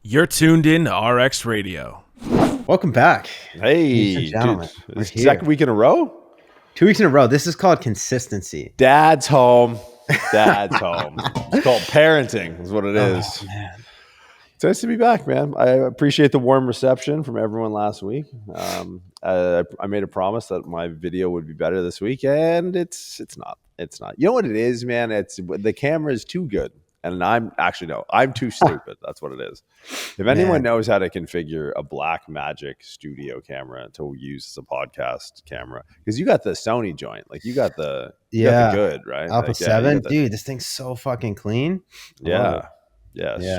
You're tuned in to RX Radio. Welcome back. Hey, gentlemen, dude. we're It's the second here. week in a row? 2 weeks in a row. This is called consistency. Dad's home. Dad's home. It's called parenting is what it is. Man. It's nice to be back, man. I appreciate the warm reception from everyone last week. I made a promise that my video would be better this week, and it's not. It's not. You know what it is, man? It's the camera is too good. And I'm too stupid. That's what it is. If anyone knows how to configure a Blackmagic studio camera to use as a podcast camera, because you got the Sony joint, like you got the good, right? Alpha like, 7, dude, this thing's so fucking clean. Yeah,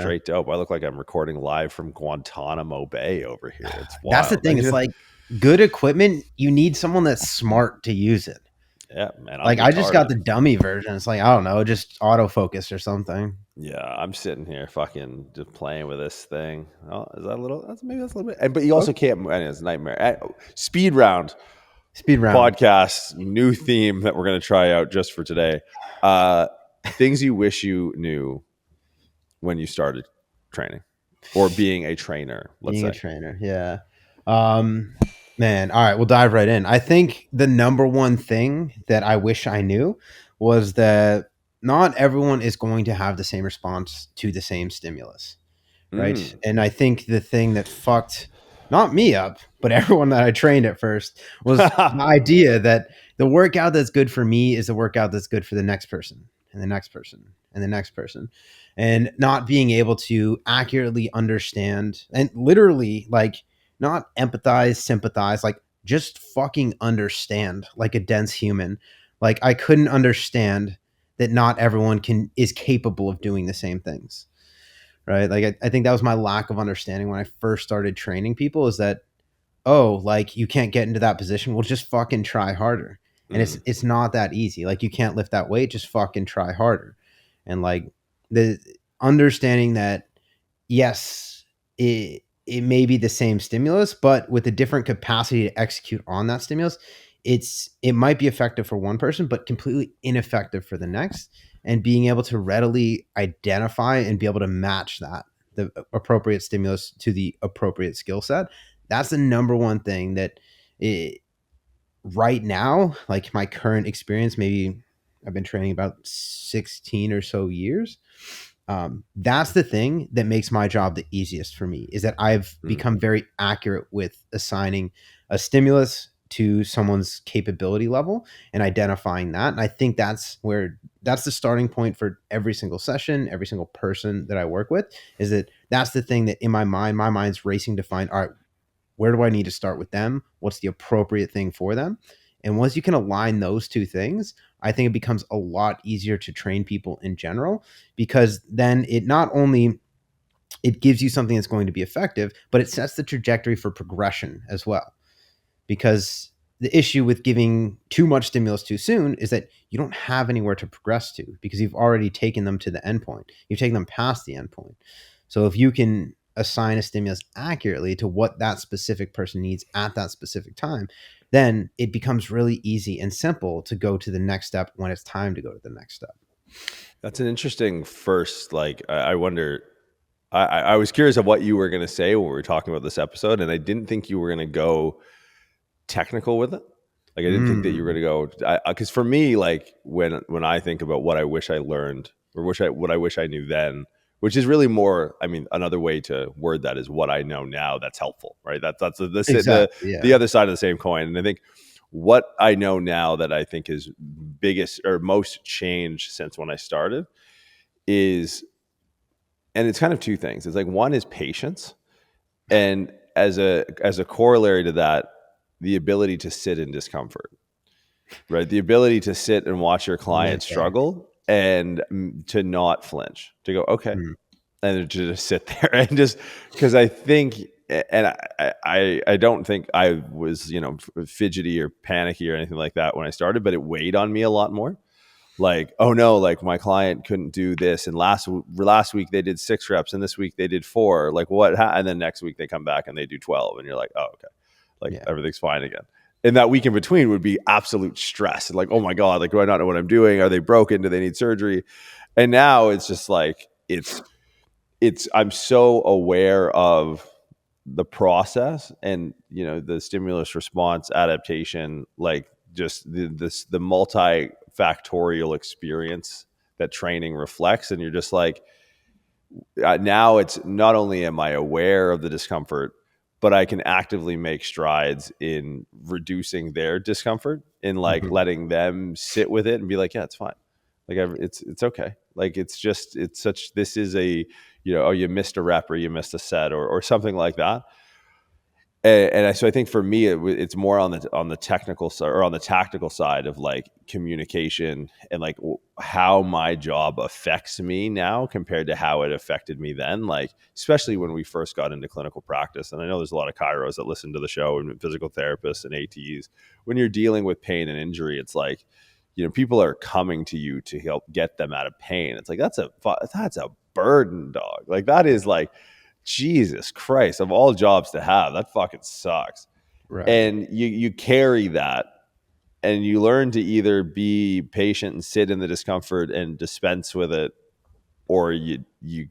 straight dope. I look like I'm recording live from Guantanamo Bay over here. It's wild. That's the thing. It's like good equipment. You need someone that's smart to use it. Yeah, man. Like I just got the dummy version. It's like, I don't know, just autofocus or something. Yeah, I'm sitting here fucking just playing with this thing. Oh, is that a little? Maybe that's a little bit. But you also can't. It's a nightmare. Speed round podcast, new theme that we're gonna try out just for today. Things you wish you knew when you started training or being a trainer. Let's say a trainer, yeah. Man, all right, we'll dive right in. I think the number one thing that I wish I knew was that not everyone is going to have the same response to the same stimulus, right? And I think the thing that fucked not me up, but everyone that I trained at first was the idea that the workout that's good for me is the workout that's good for the next person and the next person and the next person. And not being able to accurately understand and literally like not empathize, sympathize, like just fucking understand like a dense human. Like I couldn't understand that not everyone is capable of doing the same things, right? Like I think that was my lack of understanding when I first started training people is that, oh, like you can't get into that position. Well, just fucking try harder. And it's not that easy. Like you can't lift that weight, just fucking try harder. And like the understanding that, yes, it may be the same stimulus, but with a different capacity to execute on that stimulus, it might be effective for one person, but completely ineffective for the next. And being able to readily identify and be able to match the appropriate stimulus to the appropriate skill set, that's the number one thing that right now, like my current experience, maybe I've been training about 16 or so years. That's the thing that makes my job the easiest for me is that I've become very accurate with assigning a stimulus to someone's capability level and identifying that. And I think that's the starting point for every single session, every single person that I work with is that's the thing that in my mind's racing to find, all right, where do I need to start with them? What's the appropriate thing for them? And once you can align those two things, I think it becomes a lot easier to train people in general, because then it not only it gives you something that's going to be effective, but it sets the trajectory for progression as well. Because the issue with giving too much stimulus too soon is that you don't have anywhere to progress to because you've already taken them to the endpoint. You've taken them past the endpoint. So if you can assign a stimulus accurately to what that specific person needs at that specific time, then it becomes really easy and simple to go to the next step when it's time to go to the next step. That's an interesting first, like, I wonder, I was curious of what you were going to say when we were talking about this episode, and I didn't think you were going to go technical with it. Like, I didn't think that you were going to go, because for me, like, when I think about what I wish I learned or what I wish I knew then, which is really more, I mean, another way to word that is what I know now that's helpful, right? That's the other side of the same coin. And I think what I know now that I think is biggest or most changed since when I started is, and it's kind of two things. It's like, one is patience. And as a corollary to that, the ability to sit in discomfort, right? The ability to sit and watch your client struggle and to not flinch, to go, okay. And to just sit there and just, because I think, and I don't think I was, fidgety or panicky or anything like that when I started, but it weighed on me a lot more. Like, oh no, like my client couldn't do this. And last week they did 6 reps and this week they did 4. Like what? And then next week they come back and they do 12 and you're like, oh, okay. Like everything's fine again. And that week in between would be absolute stress. Like, oh my God, like, do I not know what I'm doing? Are they broken? Do they need surgery? And now it's just like, I'm so aware of the process and, you know, the stimulus response adaptation, like just the multifactorial experience that training reflects. And you're just like, now it's not only am I aware of the discomfort, but I can actively make strides in reducing their discomfort, in like letting them sit with it and be like, yeah, it's fine. Like it's okay. Like this is a, you know, oh, you missed a rep or you missed a set or something like that. So I think for me, it's more on the technical side or on the tactical side of like communication and like how my job affects me now compared to how it affected me then. Like, especially when we first got into clinical practice. And I know there's a lot of chiros that listen to the show and physical therapists and ATs. When you're dealing with pain and injury, it's like, you know, people are coming to you to help get them out of pain. It's like, that's a burden, dog. Like that is like, Jesus Christ, of all jobs to have, that fucking sucks. Right. And you carry that and you learn to either be patient and sit in the discomfort and dispense with it, or you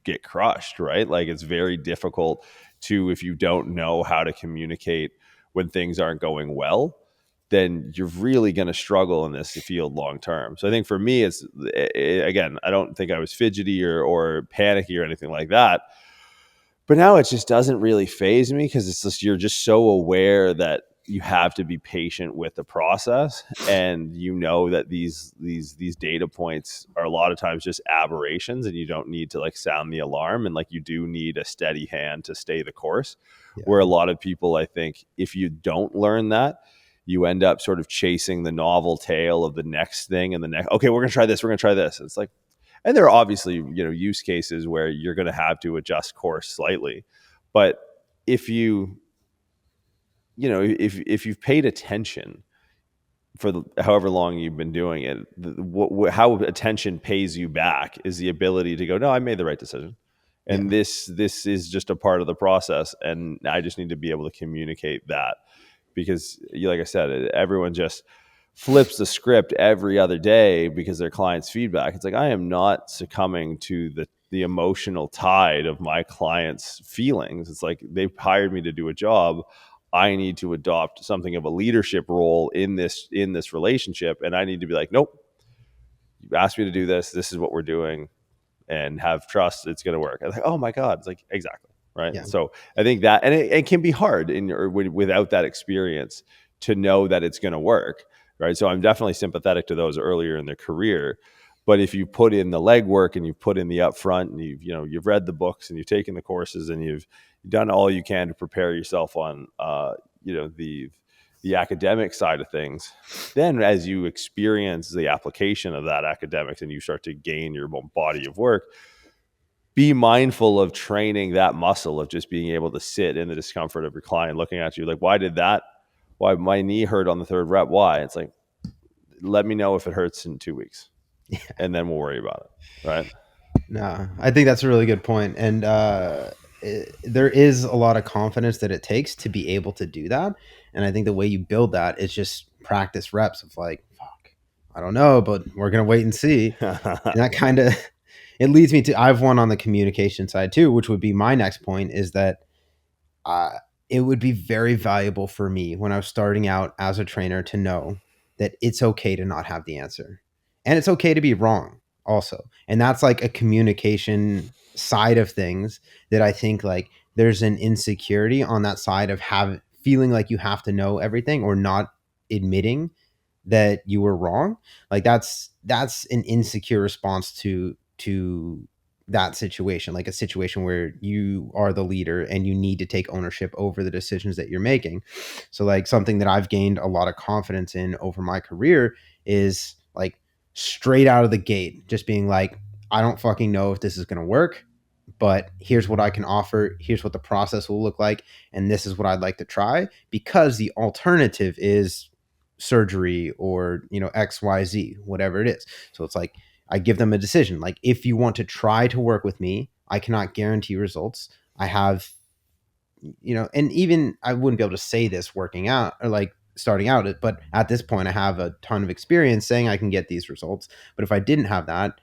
get crushed, right? Like it's very difficult to, if you don't know how to communicate when things aren't going well, then you're really going to struggle in this field long term. So I think for me, again, I don't think I was fidgety or panicky or anything like that. But now it just doesn't really phase me because it's just, you're just so aware that you have to be patient with the process, and you know that these data points are a lot of times just aberrations, and you don't need to like sound the alarm, and like you do need a steady hand to stay the course. Yeah. Where a lot of people, I think, if you don't learn that, you end up sort of chasing the novel tale of the next thing and the next. Okay, we're gonna try this. We're gonna try this. It's like. And there are obviously, you know, use cases where you're going to have to adjust course slightly. But if you know, if you've paid attention for however long you've been doing it, how attention pays you back is the ability to go, no, I made the right decision. And this is just a part of the process. And I just need to be able to communicate that, because like I said, everyone just flips the script every other day because their client's feedback. It's like, I am not succumbing to the emotional tide of my client's feelings. It's like, they've hired me to do a job. I need to adopt something of a leadership role in this relationship. And I need to be like, nope, you asked me to do this. This is what we're doing, and have trust. It's going to work. I'm like, oh my God. It's like, exactly. Right. Yeah. So I think that, and it can be hard without that experience to know that it's going to work. Right. So I'm definitely sympathetic to those earlier in their career. But if you put in the legwork and you've put in the upfront, and you've read the books and you've taken the courses and you've done all you can to prepare yourself on, the academic side of things, then as you experience the application of that academics and you start to gain your own body of work, be mindful of training that muscle of just being able to sit in the discomfort of your client looking at you like, why my knee hurt on the third rep? Why? It's like, let me know if it hurts in 2 weeks, and then we'll worry about it. Right. No, I think that's a really good point. And there is a lot of confidence that it takes to be able to do that. And I think the way you build that is just practice reps of like, fuck, I don't know, but we're going to wait and see. And that kind of, it leads me to, I've one on the communication side too, which would be my next point, is that it would be very valuable for me when I was starting out as a trainer to know that it's okay to not have the answer, and it's okay to be wrong also. And that's like a communication side of things that I think like there's an insecurity on that side of feeling like you have to know everything or not admitting that you were wrong. Like that's an insecure response to that situation, like a situation where you are the leader and you need to take ownership over the decisions that you're making. So like something that I've gained a lot of confidence in over my career is like straight out of the gate, just being like, I don't fucking know if this is going to work, but here's what I can offer. Here's what the process will look like. And this is what I'd like to try, because the alternative is surgery or, XYZ, whatever it is. So it's like, I give them a decision. Like, if you want to try to work with me, I cannot guarantee results. I have, and even I wouldn't be able to say this working out or like starting out, but at this point I have a ton of experience saying I can get these results. But if I didn't have that,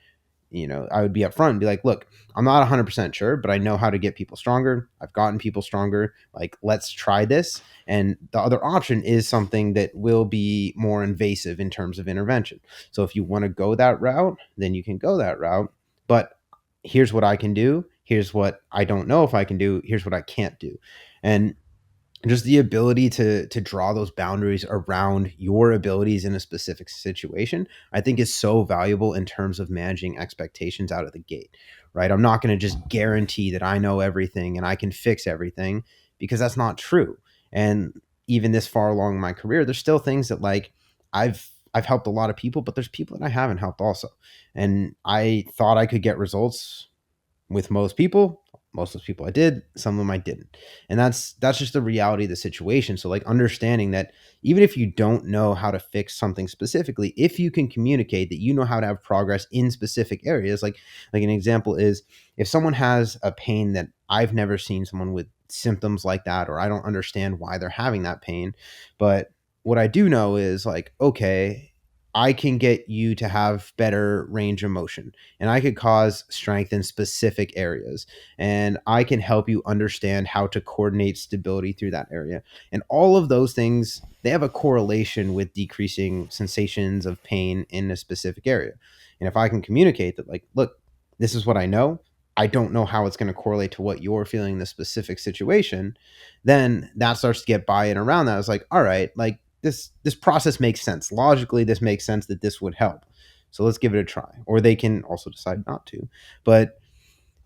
I would be upfront and be like, look, I'm not 100% sure, but I know how to get people stronger. I've gotten people stronger. Like, let's try this. And the other option is something that will be more invasive in terms of intervention. So if you want to go that route, then you can go that route. But here's what I can do. Here's what I don't know if I can do. Here's what I can't do. And just the ability to draw those boundaries around your abilities in a specific situation, I think is so valuable in terms of managing expectations out of the gate, right? I'm not going to just guarantee that I know everything and I can fix everything, because that's not true. And even this far along in my career, there's still things that, like, I've helped a lot of people, but there's people that I haven't helped also. And I thought I could get results with most people. Most of those people I did, some of them I didn't. And that's just the reality of the situation. So, like, understanding that even if you don't know how to fix something specifically, if you can communicate that you know how to have progress in specific areas, like an example is, if someone has a pain that I've never seen someone with symptoms like that, or I don't understand why they're having that pain, but what I do know is, like, okay, I can get you to have better range of motion, and I could cause strength in specific areas, and I can help you understand how to coordinate stability through that area. And all of those things, they have a correlation with decreasing sensations of pain in a specific area. And if I can communicate that, like, look, this is what I know, I don't know how it's going to correlate to what you're feeling in this specific situation, then that starts to get buy-in around that. It's like, all right, like, this process makes sense. Logically, this makes sense that this would help. So let's give it a try. Or they can also decide not to. But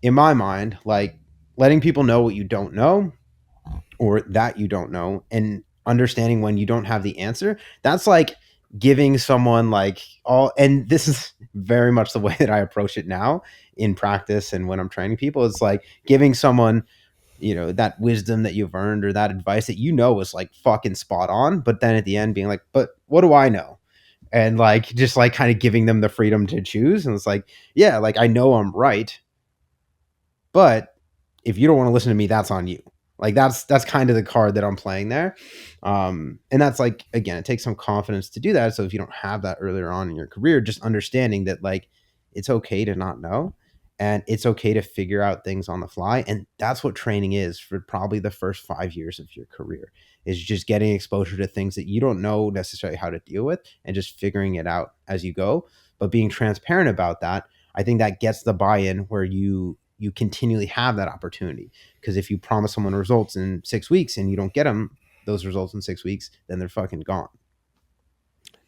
in my mind, like, letting people know what you don't know, or that you don't know, and understanding when you don't have the answer, that's like giving someone, like, all, and this is very much the way that I approach it now in practice and when I'm training people. It's like giving someone, that wisdom that you've earned, or that advice that is like fucking spot on, but then at the end being like, but what do I know? And, like, just like kind of giving them the freedom to choose. And it's like, yeah, like, I know I'm right, but if you don't want to listen to me, that's on you. Like, that's kind of the card that I'm playing there. And that's, like, again, it takes some confidence to do that. So if you don't have that earlier on in your career, just understanding that, like, it's okay to not know, and it's okay to figure out things on the fly. And that's what training is for probably the first 5 years of your career, is just getting exposure to things that you don't know necessarily how to deal with, and just figuring it out as you go. But being transparent about that, I think that gets the buy-in where you continually have that opportunity. Because if you promise someone results in 6 weeks and you don't get them those results in 6 weeks, then they're fucking gone.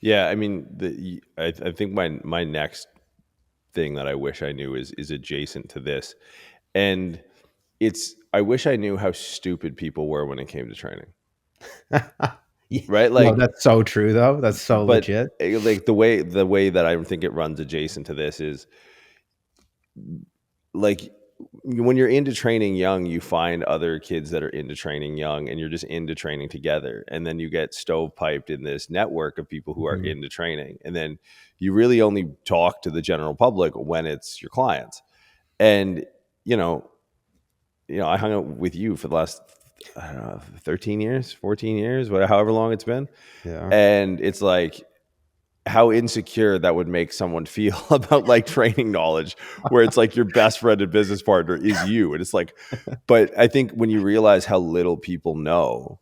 Yeah, I mean, I think my next thing that I wish I knew is adjacent to this, and I wish I knew how stupid people were when it came to training. Right? No, Like, that's so true though. That's so but legit. like the way that I think it runs adjacent to this is, like, when you're into training young, you find other kids that are into training young, and you're just into training together. And then you get stovepiped in this network of people who are Mhm. into training. And then you really only talk to the general public when it's your clients. And, I hung out with you for the last, I don't know, 13 years, 14 years, however long it's been. Yeah. And it's like, how insecure that would make someone feel about, like, training knowledge, where it's like your best friend and business partner is you. And it's like, but I think when you realize how little people know,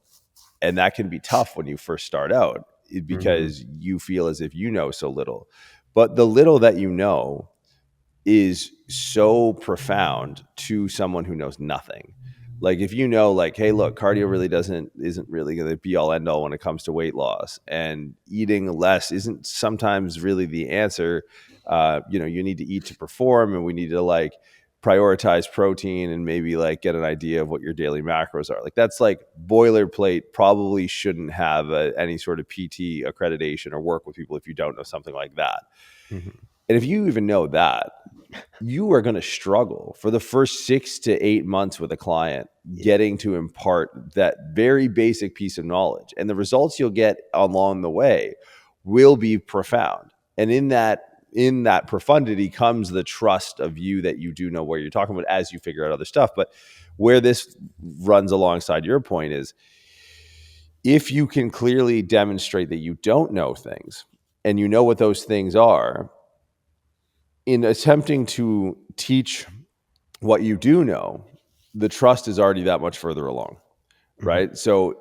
and that can be tough when you first start out, because you feel as if you know so little, but the little that you know is so profound to someone who knows nothing. Like, if you know, like, hey, look, cardio really isn't really going to be all end all when it comes to weight loss, and eating less isn't sometimes really the answer. You need to eat to perform, and we need to, like, prioritize protein, and maybe, like, get an idea of what your daily macros are. Like, that's like boilerplate, probably shouldn't have any sort of PT accreditation or work with people if you don't know something like that. Mhm. And if you even know that, you are going to struggle for the first 6 to 8 months with a client, getting to impart that very basic piece of knowledge. And the results you'll get along the way will be profound. And in that profundity comes the trust of you that you do know where you're talking about as you figure out other stuff. But where this runs alongside your point is, if you can clearly demonstrate that you don't know things, and you know what those things are, in attempting to teach what you do know, the trust is already that much further along, right? So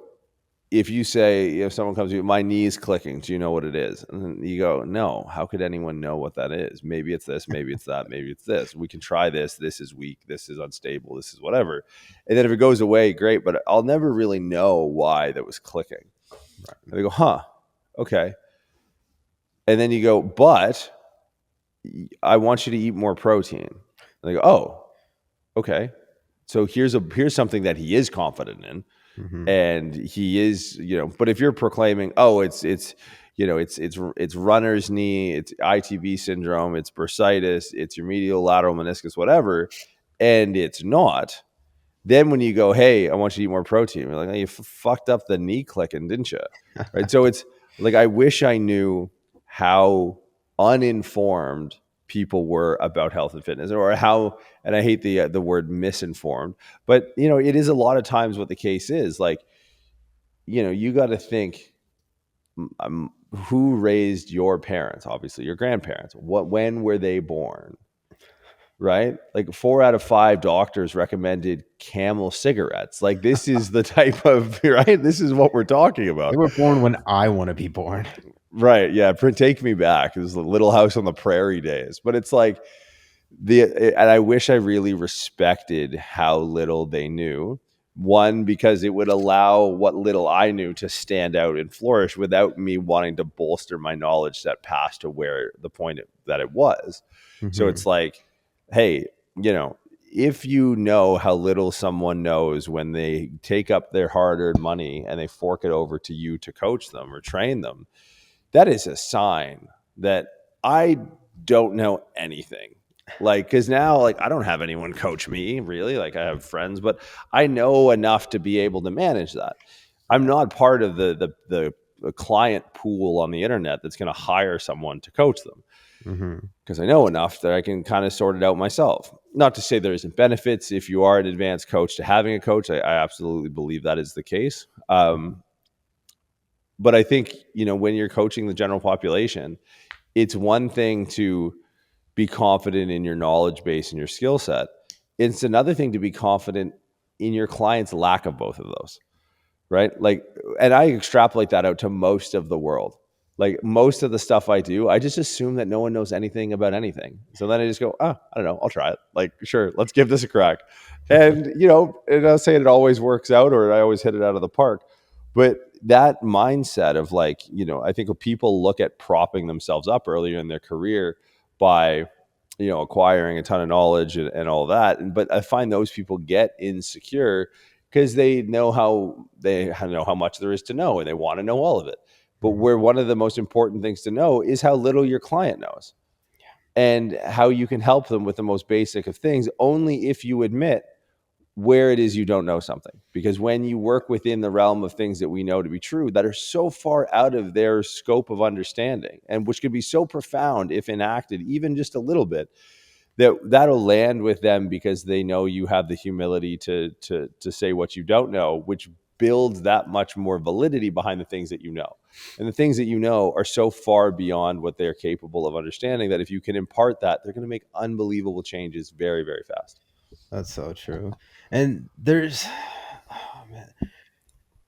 if you say, if someone comes to you, my knee's clicking, do you know what it is? And then you go, no, how could anyone know what that is? Maybe it's this, maybe it's that, maybe it's this. We can try this. This is weak. This is unstable. This is whatever. And then if it goes away, great, but I'll never really know why that was clicking. Right. And they go, huh, okay. And then you go, but I want you to eat more protein. And they go, oh, okay. So here's something that he is confident in. And he is, but if you're proclaiming, oh, it's runner's knee, it's ITB syndrome, it's bursitis, it's your medial lateral meniscus, whatever, and it's not, then when you go, hey, I want you to eat more protein, you're like, oh, you fucked up the knee clicking, didn't you? Right. So it's like, I wish I knew how uninformed people were about health and fitness, or how, and I hate the word misinformed, but it is a lot of times what the case is. Like, you got to think, who raised your parents? Obviously your grandparents. When were they born? Right? Like 4 out of 5 doctors recommended Camel cigarettes. Like, this is the type of, right? This is what we're talking about. They were born when I want to be born. Right. Yeah. Take me back. It was the Little House on the Prairie days. But it's like and I wish I really respected how little they knew. One, because it would allow what little I knew to stand out and flourish without me wanting to bolster my knowledge that passed to where the point that it was. So it's like, hey, if you know how little someone knows when they take up their hard-earned money and they fork it over to you to coach them or train them, that is a sign that I don't know anything. Like, because now, like, I don't have anyone coach me, really. Like, I have friends, but I know enough to be able to manage that. I'm not part of the client pool on the internet that's going to hire someone to coach them, because I know enough that I can kind of sort it out myself. Not to say there isn't benefits if you are an advanced coach to having a coach. I absolutely believe that is the case. But I think, when you're coaching the general population, it's one thing to be confident in your knowledge base and your skill set. It's another thing to be confident in your client's lack of both of those, right? Like, and I extrapolate that out to most of the world. Like, most of the stuff I do, I just assume that no one knows anything about anything. So then I just go, I don't know, I'll try it. Like, sure, let's give this a crack. And, and I'm not saying it always works out or I always hit it out of the park. But that mindset of, like, I think people look at propping themselves up earlier in their career by, acquiring a ton of knowledge and all that. But I find those people get insecure because they know how much there is to know and they want to know all of it. But where one of the most important things to know is how little your client knows, and how you can help them with the most basic of things only if you admit where it is you don't know something. Because when you work within the realm of things that we know to be true that are so far out of their scope of understanding, and which could be so profound if enacted even just a little bit, that'll land with them because they know you have the humility to say what you don't know, which builds that much more validity behind the things that you know. And the things that you know are so far beyond what they're capable of understanding that if you can impart that, they're going to make unbelievable changes very, very fast. That's so true. And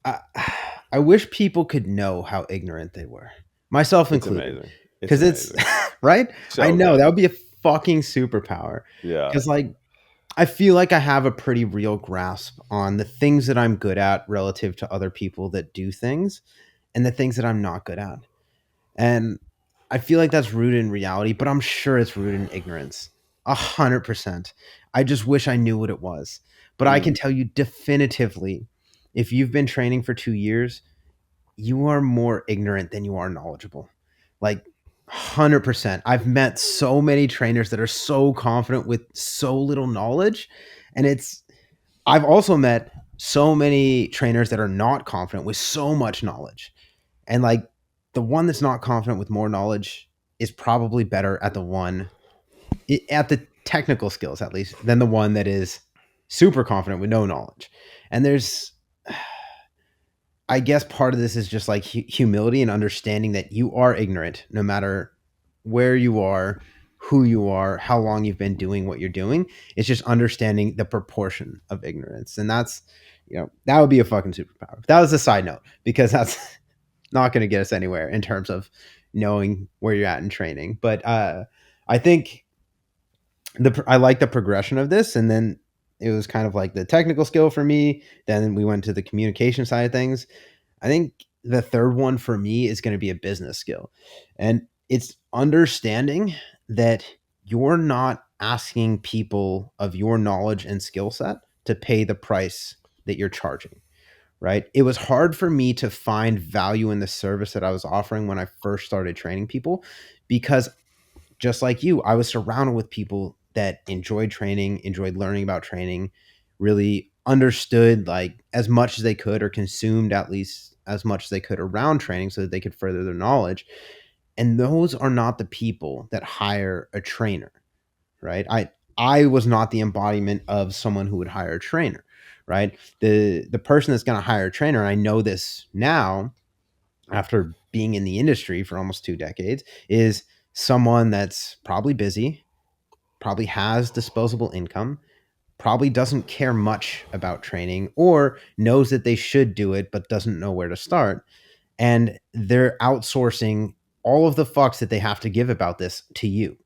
I wish people could know how ignorant they were, myself included. Because it's right. So I know that would be a fucking superpower. Yeah. Because, like, I feel like I have a pretty real grasp on the things that I'm good at relative to other people that do things, and the things that I'm not good at. And I feel like that's rooted in reality, but I'm sure it's rooted in ignorance. 100%. I just wish I knew what it was. But I can tell you definitively, if you've been training for 2 years, you are more ignorant than you are knowledgeable. Like, 100%. I've met so many trainers that are so confident with so little knowledge. And I've also met so many trainers that are not confident with so much knowledge. And, like, the one that's not confident with more knowledge is probably better at at the technical skills, at least, than the one that is super confident with no knowledge. And I guess part of this is just like humility and understanding that you are ignorant no matter where you are, who you are, how long you've been doing what you're doing. It's just understanding the proportion of ignorance. And that's, that would be a fucking superpower. That was a side note, because that's not going to get us anywhere in terms of knowing where you're at in training. But I think I like the progression of this. And then it was kind of like the technical skill for me. Then we went to the communication side of things. I think the third one for me is going to be a business skill. And it's understanding that you're not asking people of your knowledge and skill set to pay the price that you're charging, right? It was hard for me to find value in the service that I was offering when I first started training people, because just like you, I was surrounded with people that enjoyed training, enjoyed learning about training, really understood like as much as they could, or consumed at least as much as they could around training so that they could further their knowledge. And those are not the people that hire a trainer, right? I was not the embodiment of someone who would hire a trainer, right? The person that's going to hire a trainer, and I know this now after being in the industry for almost 2 decades, is someone that's probably busy, probably has disposable income, probably doesn't care much about training, or knows that they should do it but doesn't know where to start. And they're outsourcing all of the fucks that they have to give about this to you.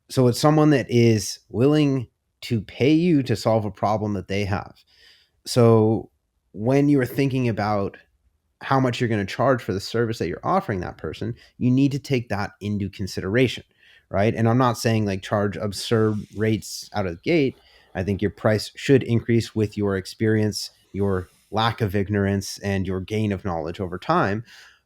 So it's someone that is willing to pay you to solve a problem that they have. So when you're thinking about how much you're going to charge for the service that you're offering that person, you need to take that into consideration, right? And I'm not saying like charge absurd rates out of the gate. I think your price should increase with your experience, your lack of ignorance, and your gain of knowledge over time.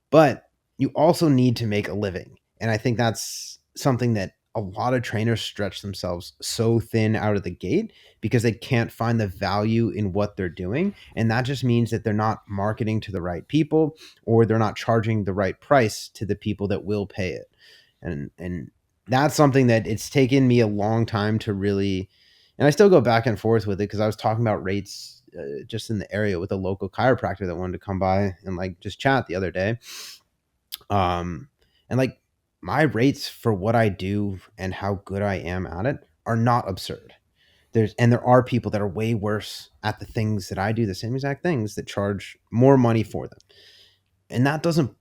But you also need to make a living. And I think that's something that a lot of trainers stretch themselves so thin out of the gate because they can't find the value in what they're doing. And that just means that they're not marketing to the right people, or they're not charging the right price to the people that will pay it. And that's something that it's taken me a long time to really, and I still go back and forth with it, because I was talking about rates just in the area with a local chiropractor that wanted to come by and like just chat the other day. And like my rates for what I do and how good I am at it are not absurd. There are people that are way worse at the things that I do, the same exact things, that charge more money for them. And that doesn't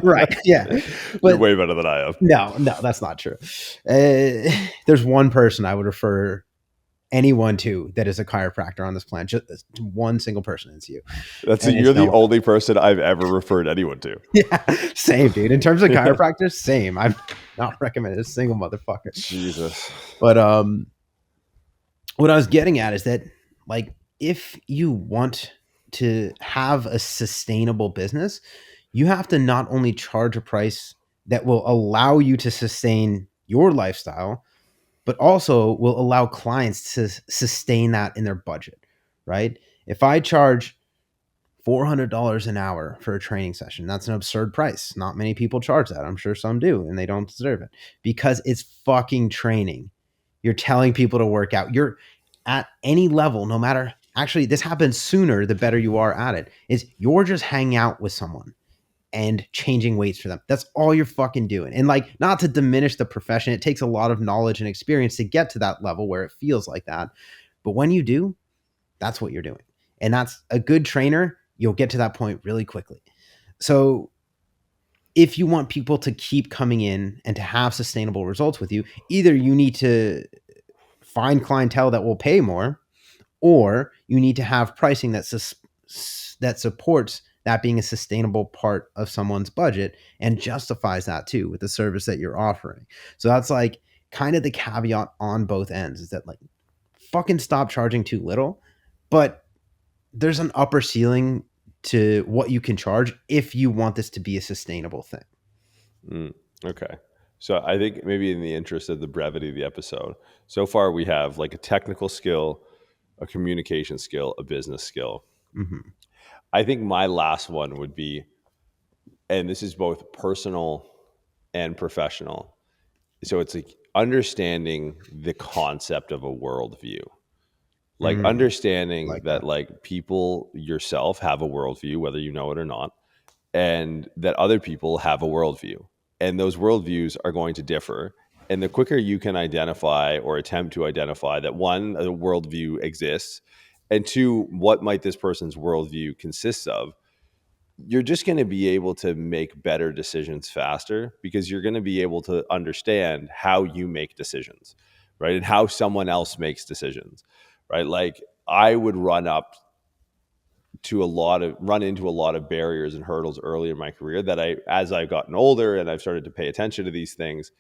right, yeah. But you're way better than I am. No, that's not true. There's one person I would refer anyone to that is a chiropractor on this planet. Just one single person. It's you. You're the only person I've ever referred anyone to. Yeah, same, dude. In terms of chiropractors, same. I'm not recommending a single motherfucker. Jesus. But what I was getting at is that, like, if you want to have a sustainable business, you have to not only charge a price that will allow you to sustain your lifestyle, but also will allow clients to sustain that in their budget, right? If I charge $400 an hour for a training session, that's an absurd price. Not many people charge that. I'm sure some do, and they don't deserve it, because it's fucking training. You're telling people to work out. You're at any level, no matter, actually, this happens sooner the better you are at it, is you're just hanging out with someone and changing weights for them. That's all you're fucking doing. And like, not to diminish the profession, it takes a lot of knowledge and experience to get to that level where it feels like that. But when you do, that's what you're doing. And that's a good trainer. You'll get to that point really quickly. So if you want people to keep coming in and to have sustainable results with you, either you need to find clientele that will pay more, or you need to have pricing that supports that being a sustainable part of someone's budget and justifies that too with the service that you're offering. So that's like kind of the caveat on both ends, is that like, fucking stop charging too little, but there's an upper ceiling to what you can charge if you want this to be a sustainable thing. Okay. So I think maybe in the interest of the brevity of the episode, so far we have like a technical skill, a communication skill, a business skill. Mm-hmm. I think my last one would be, and this is both personal and professional, so it's like understanding the concept of a worldview. Like understanding Like that like people yourself have a worldview, whether you know it or not, and that other people have a worldview. and those worldviews are going to differ. And the quicker you can identify or attempt to identify that, one, a worldview exists, and two, what might this person's worldview consist of, you're just going to be able to make better decisions faster, because you're going to be able to understand how you make decisions, right? And how someone else makes decisions, right? Like, I would run into a lot of barriers and hurdles early in my career that as I've gotten older and I've started to pay attention to these things,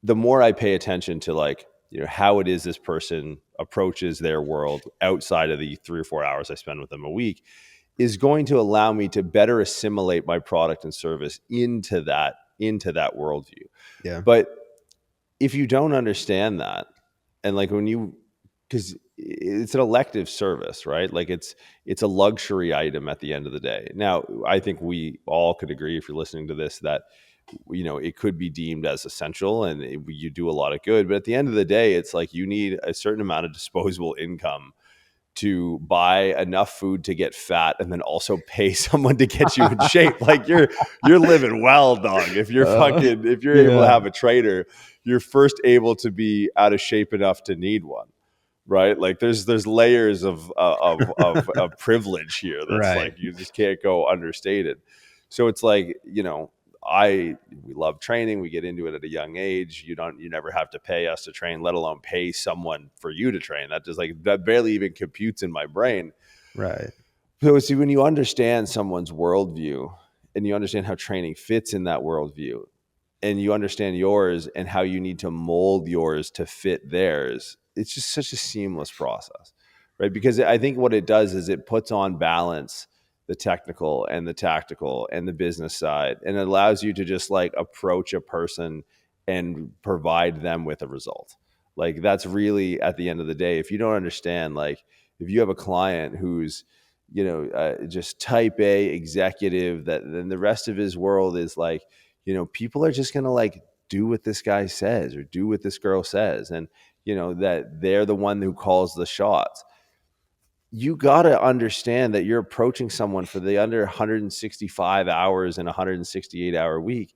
the more I pay attention to, like, how it is this person approaches their world outside of the 3 or 4 hours I spend with them a week, is going to allow me to better assimilate my product and service into that worldview. Yeah. But if you don't understand that, and like because it's an elective service, right? Like, it's a luxury item at the end of the day. Now, I think we all could agree, if you're listening to this, that it could be deemed as essential, and you do a lot of good. But at the end of the day, it's like you need a certain amount of disposable income to buy enough food to get fat, and then also pay someone to get you in shape. Like, you're living well, dog. If you're if you're able to have a trainer, you're first able to be out of shape enough to need one, right? Like, there's layers of privilege here that's Right. like, you just can't go understated. So it's like, we love training. We get into it at a young age. You never have to pay us to train, let alone pay someone for you to train. That barely even computes in my brain. Right. So see, when you understand someone's worldview, and you understand how training fits in that worldview, and you understand yours and how you need to mold yours to fit theirs, it's just such a seamless process, right? Because I think what it does is it puts on balance the technical and the tactical and the business side, and it allows you to just, like, approach a person and provide them with a result. Like, that's really, at the end of the day, if you don't understand, like, if you have a client who's just type A executive, that then the rest of his world is like, people are just going to, like, do what this guy says or do what this girl says, and that they're the one who calls the shots. You got to understand that you're approaching someone for the under 165 hours in a 168-hour week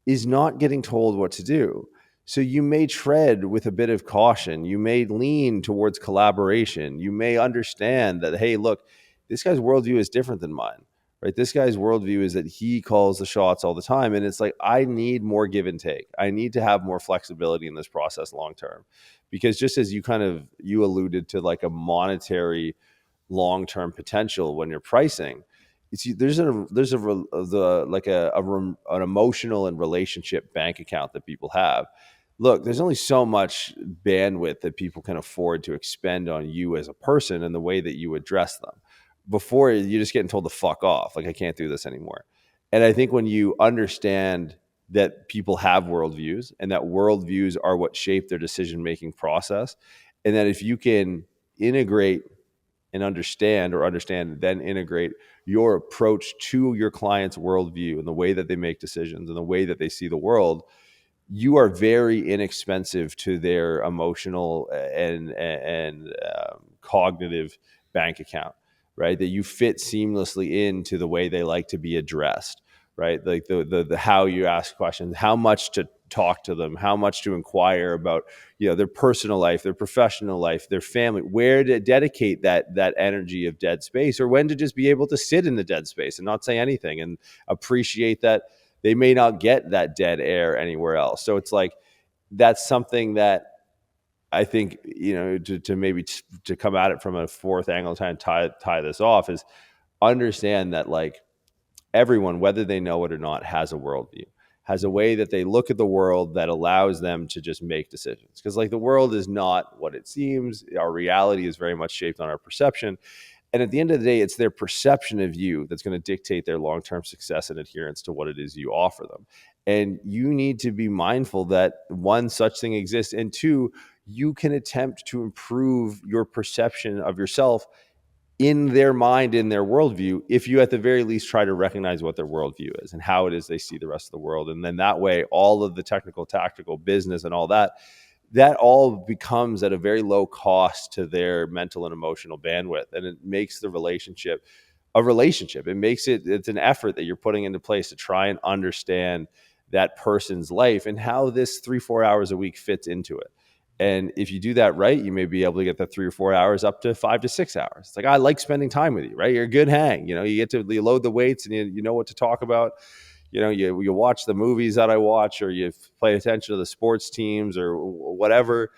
is not getting told what to do. So you may tread with a bit of caution. You may lean towards collaboration. You may understand that, hey, look, this guy's worldview is different than mine, right? This guy's worldview is that he calls the shots all the time. And it's like, I need more give and take. I need to have more flexibility in this process long term. Because just as you alluded to, like, a monetary long-term potential when you're pricing, there's an emotional and relationship bank account that people have. Look, there's only so much bandwidth that people can afford to expend on you as a person and the way that you address them before you're just getting told to fuck off. Like, I can't do this anymore. And I think when you understand that people have worldviews, and that worldviews are what shape their decision-making process, and that if you can integrate and understand, then integrate your approach to your client's worldview and the way that they make decisions and the way that they see the world, you are very inexpensive to their emotional and cognitive bank account, right? That you fit seamlessly into the way they like to be addressed, right? Like the how you ask questions, how much to talk to them, how much to inquire about, their personal life, their professional life, their family, where to dedicate that energy of dead space, or when to just be able to sit in the dead space and not say anything and appreciate that they may not get that dead air anywhere else. So it's like, that's something that I think, to maybe to come at it from a fourth angle, trying to tie this off, is understand that, like, everyone, whether they know it or not, has a worldview, has a way that they look at the world that allows them to just make decisions. Because, like, the world is not what it seems. Our reality is very much shaped on our perception. And at the end of the day, it's their perception of you that's going to dictate their long-term success and adherence to what it is you offer them. And you need to be mindful that, one, such thing exists, and two, you can attempt to improve your perception of yourself in their mind, in their worldview, if you at the very least try to recognize what their worldview is and how it is they see the rest of the world. And then that way, all of the technical, tactical, business, and all that all becomes at a very low cost to their mental and emotional bandwidth. And it makes the relationship a relationship. It's an effort that you're putting into place to try and understand that person's life and how this 3-4 hours a week fits into it. And if you do that right, you may be able to get that 3 or 4 hours up to 5 to 6 hours. It's like, I like spending time with you, right? You're a good hang. You get to load the weights and you know what to talk about. You watch the movies that I watch, or you pay attention to the sports teams or whatever.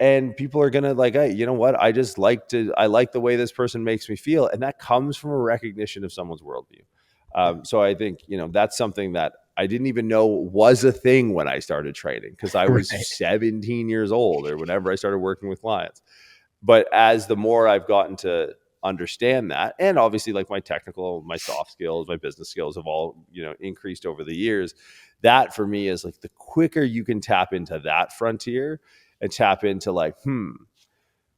And people are going to like, hey, you know what? I like the way this person makes me feel. And that comes from a recognition of someone's worldview. So I think, that's something that I didn't even know was a thing when I started training, because I was 17 years old or whenever I started working with clients. But as the more I've gotten to understand that, and obviously like my soft skills, my business skills have all, increased over the years. That for me is like, the quicker you can tap into that frontier and tap into like,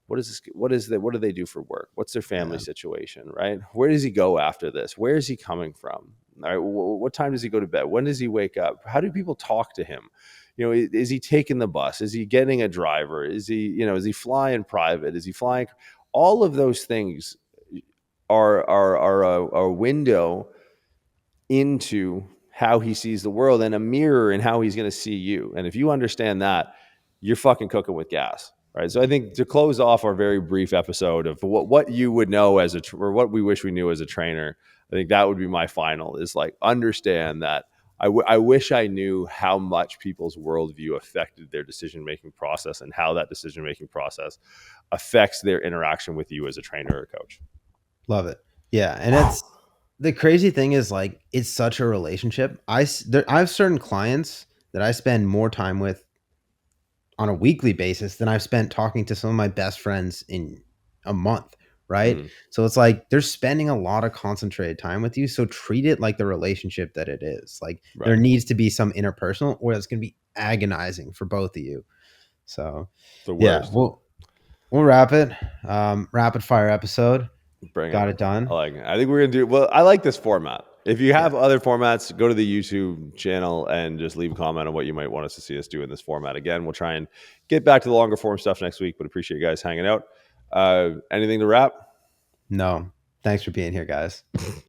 what is this? What do they do for work? What's their family situation, right? Where does he go after this? Where is he coming from? All right. What time does he go to bed? When does he wake up? How do people talk to him? Is he taking the bus? Is he getting a driver? Is he flying private? Is he flying? All of those things are a window into how he sees the world, and a mirror in how he's going to see you. And if you understand that, you're fucking cooking with gas. Right. So I think to close off our very brief episode of what you would know or what we wish we knew as a trainer, I think that would be my final, is like, understand that I wish I knew how much people's worldview affected their decision-making process, and how that decision-making process affects their interaction with you as a trainer or coach. Love it. Yeah. And the crazy thing is, like, it's such a relationship. I have certain clients that I spend more time with on a weekly basis than I've spent talking to some of my best friends in a month. Right. So it's like, they're spending a lot of concentrated time with you. So treat it like the relationship that it is. Like, there needs to be some interpersonal, or it's going to be agonizing for both of you. So yeah, we'll wrap it. Rapid fire episode. Got it done. I think we're going to do, well, I like this format. If you have other formats, go to the YouTube channel and just leave a comment on what you might want us to see us do in this format. Again, we'll try and get back to the longer form stuff next week, but appreciate you guys hanging out. Anything to wrap? No. Thanks for being here, guys.